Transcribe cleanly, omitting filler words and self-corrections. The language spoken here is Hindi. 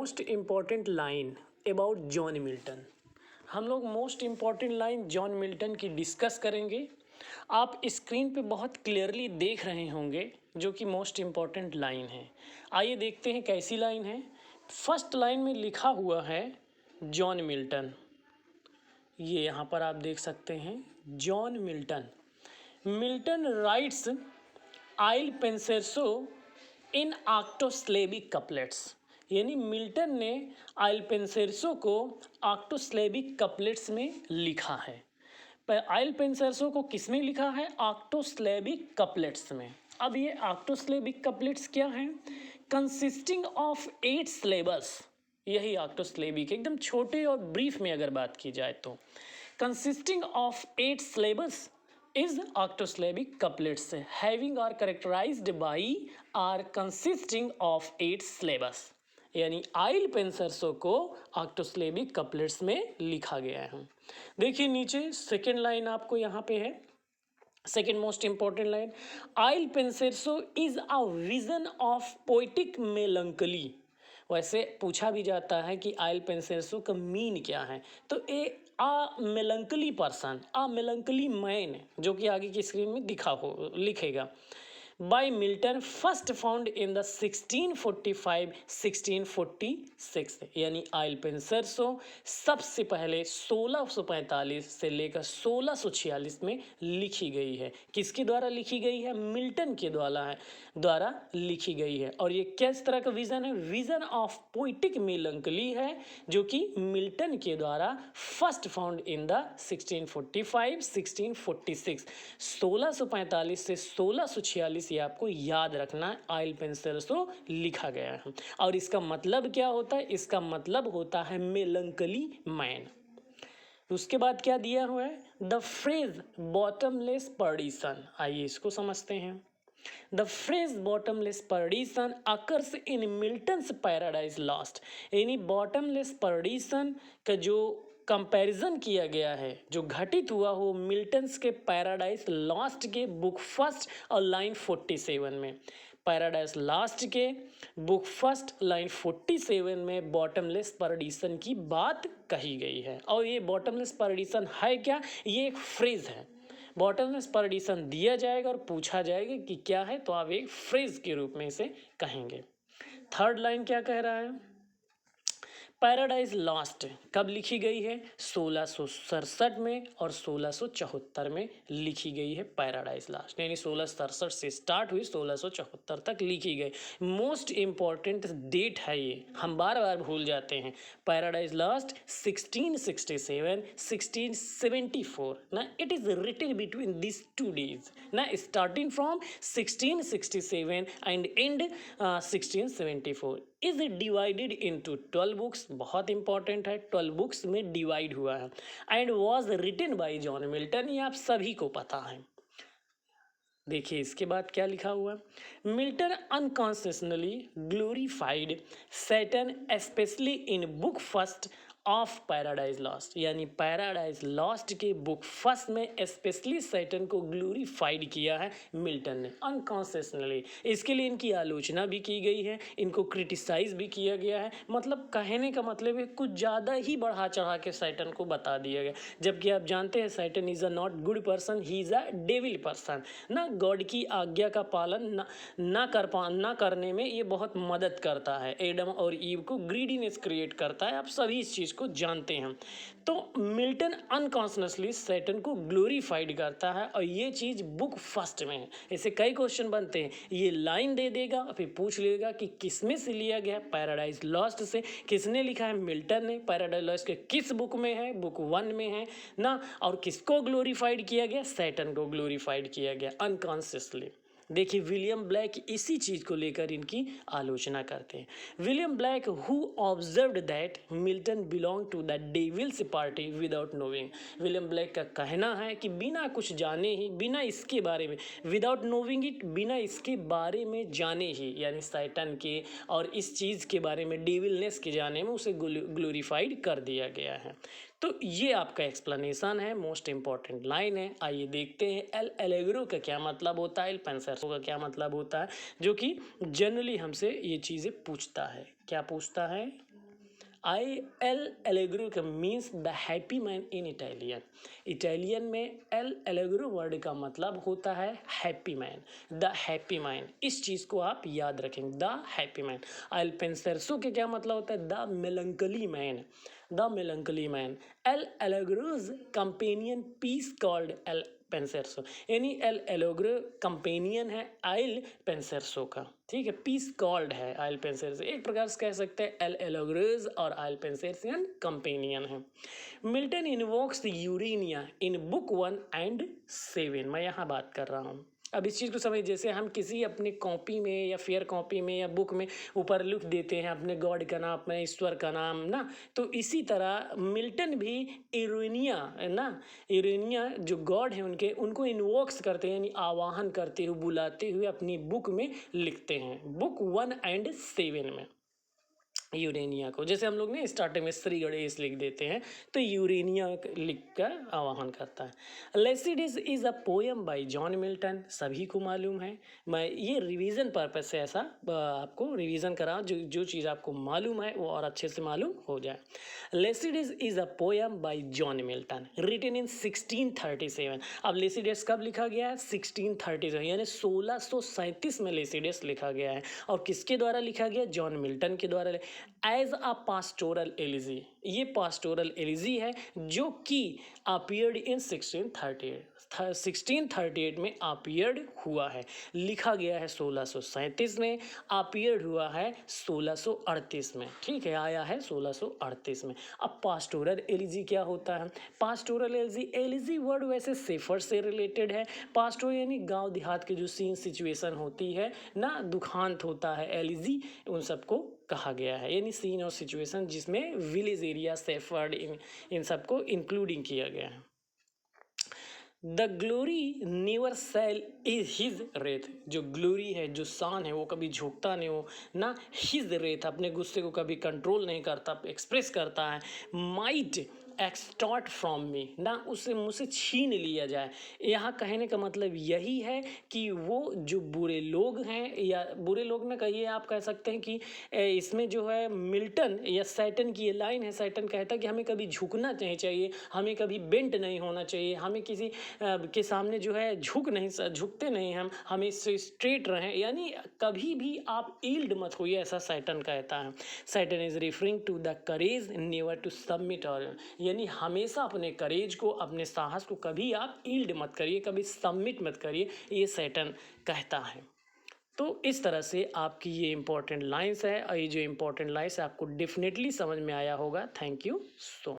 Most important line about John Milton. हम लोग most important line John Milton की डिस्कस करेंगे। आप स्क्रीन पे बहुत क्लियरली देख रहे होंगे जो कि मोस्ट इम्पॉर्टेंट लाइन है। आइए देखते हैं कैसी लाइन है। फर्स्ट लाइन में लिखा हुआ है जॉन मिल्टन। ये यहाँ पर आप देख सकते हैं जॉन मिल्टन। मिल्टन राइट्स आइल पेंसेरसो इन ऑक्टोस्लेबिक कपलेट्स, यानी मिल्टन ने आइल पेंसेरसो को ऑक्टोस्लेबिक कपलेट्स में लिखा है। आइल पेंसेरसो को किस में लिखा है? ऑक्टोस्लेबिक कपलेट्स में। अब ये ऑक्टोस्लेबिक कपलेट्स क्या हैं? कंसिस्टिंग ऑफ 8 सिलेबस, यही ऑक्टोस्लेबिक। एकदम छोटे और ब्रीफ में अगर बात की जाए तो consisting of 8 syllabus is octosyllabic couplets having or characterized by or consisting of 8 syllables, यानी आइल पेंसेरसो को ऑक्टोसिलेबिक कपलेट्स में लिखा गया है। देखिए नीचे सेकेंड लाइन आपको यहाँ पे है, second most important line, Il Penseroso is a vision of poetic melancholy. वैसे पूछा भी जाता है कि आइल पेंसेरसो का मीन क्या है, तो a melancholy person, melancholy man, जो कि आगे की स्क्रीन में लिखेगा। By Milton first found in the 1645-1646, यानी आइल पेंसेरसो सबसे पहले 1645 से लेकर 1646 में लिखी गई है। किसके द्वारा लिखी गई है? मिल्टन के द्वारा लिखी गई है। और ये किस तरह का विजन है? विजन ऑफ पोएटिक मेलंकली है, जो कि मिल्टन के द्वारा फर्स्ट फाउंड इन द 1645-1646, 1645 से 1646 ये आपको याद रखना है। आइल पेंसेरसो लिखा गया है। और इसका मतलब क्या होता है? इसका मतलब होता है मेलंकली मैन। उसके बाद क्या दिया हुआ है? The phrase bottomless perdition. आइए इसको समझते हैं। The phrase bottomless perdition occurs in Milton's paradise Lost, यानी बॉटमलेस परडिशन का जो कंपैरिजन किया गया है, जो घटित हुआ हो मिल्टन्स के पैराडाइज लॉस्ट के बुक फर्स्ट और लाइन 47 में। पैराडाइज लॉस्ट के बुक फर्स्ट लाइन 47 में बॉटमलेस परडिशन की बात कही गई है। और ये बॉटमलेस परडिशन है क्या? ये एक फ्रेज है। बॉटमलेस परडिशन दिया जाएगा और पूछा जाएगा कि क्या है, तो आप एक फ्रेज के रूप में इसे कहेंगे। थर्ड लाइन क्या कह रहा है? पैराडाइज लॉस्ट कब लिखी गई है? 1667 में और 1674 में लिखी गई है पैराडाइज लॉस्ट, यानी 1667 से स्टार्ट हुई 1674 तक लिखी गई। मोस्ट इम्पॉर्टेंट डेट है ये, हम बार बार भूल जाते हैं। पैराडाइज लॉस्ट 1667 1674 ना, it is written between this 2 days ना, starting from 1667 and and 1674 is divided into 12 books. बहुत इंपॉर्टेंट है, 12 बुक्स में डिवाइड हुआ है। And was written by John Milton, ये आप सभी को पता है। देखिए इसके बाद क्या लिखा हुआ? Milton unconsciously glorified Satan specially in book first of Paradise Lost, यानी पैराडाइज लॉस्ट के बुक फर्स्ट में स्पेशली सैटन को ग्लोरीफाइड किया है मिल्टन ने अनकॉन्शसली। इसके लिए इनकी आलोचना भी की गई है, इनको क्रिटिसाइज भी किया गया है। मतलब कहने का मतलब है कुछ ज़्यादा ही बढ़ा चढ़ा के सैटन को बता दिया गया, जबकि आप जानते हैं Satan is a not good person, he is a devil person ना। गॉड की आज्ञा का पालन ना करने में ये बहुत मदद करता है। एडम और ईव को ग्रीडीनेस क्रिएट करता है, आप सभी इस चीज़ को जानते हैं। तो मिल्टन अनकॉन्शसली सैटन को ग्लोरीफाइड करता है, और ये चीज़ बुक फर्स्ट में है। ऐसे कई क्वेश्चन बनते हैं, ये लाइन दे देगा और फिर पूछ लेगा कि किसमें से लिया गया? पैराडाइज लॉस्ट से। किसने लिखा है? मिल्टन ने। पैराडाइज लॉस्ट के किस बुक में है? बुक 1 में है ना। और किसको ग्लोरीफाइड किया गया? सैटन को ग्लोरीफाइड किया गया अनकॉन्शियसली। देखिए विलियम ब्लैक इसी चीज़ को लेकर इनकी आलोचना करते हैं। William Blake who observed that Milton belong to the devil's party without knowing. William Blake का कहना है कि बिना कुछ जाने ही, बिना इसके बारे में, विदाउट नोइंग इट, बिना इसके बारे में जाने ही, यानी सैटन के और इस चीज़ के बारे में, डेविलनेस के जाने में उसे ग्लोरीफाइड कर दिया गया है। तो ये आपका एक्सप्लेनेशन है, मोस्ट इंपॉर्टेंट लाइन है। आइए देखते हैं एल एलेग्रो का क्या मतलब होता है, एल पेंसेरसो का क्या मतलब होता है, जो कि जनरली हमसे ये चीज़ें पूछता है। क्या पूछता है? I L'Allegro means the happy man in Italian. Italian में एल एलेग्रो वर्ड का मतलब होता है happy man, the happy man. इस चीज़ को आप याद रखें, the happy man. Il Penseroso के क्या मतलब होता है? The melancholy man, the melancholy man. L'Allegro's companion piece called Il Penseroso, यानी एल एलेग्रो कंपेनियन है आइल पेंसेरसो का, ठीक है। पीस कॉल्ड है आइल पेंसेरसो, एक प्रकार से कह सकते हैं एल एलेग्रोज और आइल पेंसेरसियन कंपेनियन है। Milton invokes Urania in book 1 and 7। मैं यहाँ बात कर रहा हूँ, अब इस चीज़ को समझ, जैसे हम किसी अपने कॉपी में या फेयर कॉपी में या बुक में ऊपर लिख देते हैं अपने गॉड का नाम, अपने ईश्वर का नाम ना, तो इसी तरह मिल्टन भी यूरेनिया है ना, यूरेनिया जो गॉड है उनके, उनको इन्वोक्स करते हैं, यानी आवाहन करते हुए, बुलाते हुए अपनी बुक में लिखते हैं, बुक 1 and 7 में यूरेनिया को। जैसे हम लोग ने स्टार्टिंग में श्री गणेश लिख देते हैं, तो यूरेनिया लिख कर आवाहन करता है। Lycidas is a poem by John Milton, सभी को मालूम है। मैं ये रिवीजन पर्पज से ऐसा आपको रिवीजन करा, जो चीज़ आपको मालूम है वो और अच्छे से मालूम हो जाए। Lycidas is a poem by John Milton written in 1637। अब लेसिडिस कब लिखा गया है? 1637, यानी 1637 में लेसिडिस लिखा गया है। और किसके द्वारा लिखा गया? जॉन मिल्टन के द्वारा। एज अ पास्टोरल एलिजी, ये पास्टोरल एलिजी है जो कि अपीयर्ड इन 1638 में अपीयर्ड हुआ है, लिखा गया है 1637 में, अपीयर्ड हुआ है 1638 में, ठीक है, आया है 1638 में। अब पास्टोरल एलिजी क्या होता है? पास्टोरल एलिजी, एलिजी वर्ड वैसे सेफर से रिलेटेड है। पास्टोर यानी गांव देहात की जो सीन सिचुएशन होती है ना, दुखांत होता है, एलिजी उन सबको कहा गया है, यानी सीन और सिचुएशन जिसमें विलेज एरिया, सेफर्ड, इन सबको इंक्लूडिंग किया गया है। The glory never cell is his Wraith, जो ग्लोरी है, जो शान है, वो कभी झुकता नहीं हो ना। हिज रेथ, अपने गुस्से को कभी कंट्रोल नहीं करता, एक्सप्रेस करता है। माइट एक्सटॉर्ट फ्रॉम मी, ना उसे मुझसे छीन लिया जाए। यहाँ कहने का मतलब यही है कि वो जो बुरे लोग हैं, या बुरे लोग ना कहिए, आप कह सकते हैं कि इसमें जो है मिल्टन या सैटन की ये लाइन है, सैटन कहता है कि हमें कभी झुकना नहीं चाहिए, हमें कभी बेंट नहीं होना चाहिए, हमें किसी के सामने जो है झुकते नहीं, हम हमें स्ट्रेट रहें, यानी कभी भी आप ईल्ड मत होइए, ऐसा सैटन कहता है। Satan is referring to the courage never to submit, और यानी हमेशा अपने करेज को, अपने साहस को कभी आप ईल्ड मत करिए, कभी सबमिट मत करिए, ये सैटन कहता है। तो इस तरह से आपकी ये इंपॉर्टेंट लाइंस है, और ये जो इंपॉर्टेंट लाइंस है आपको डेफिनेटली समझ में आया होगा। Thank you so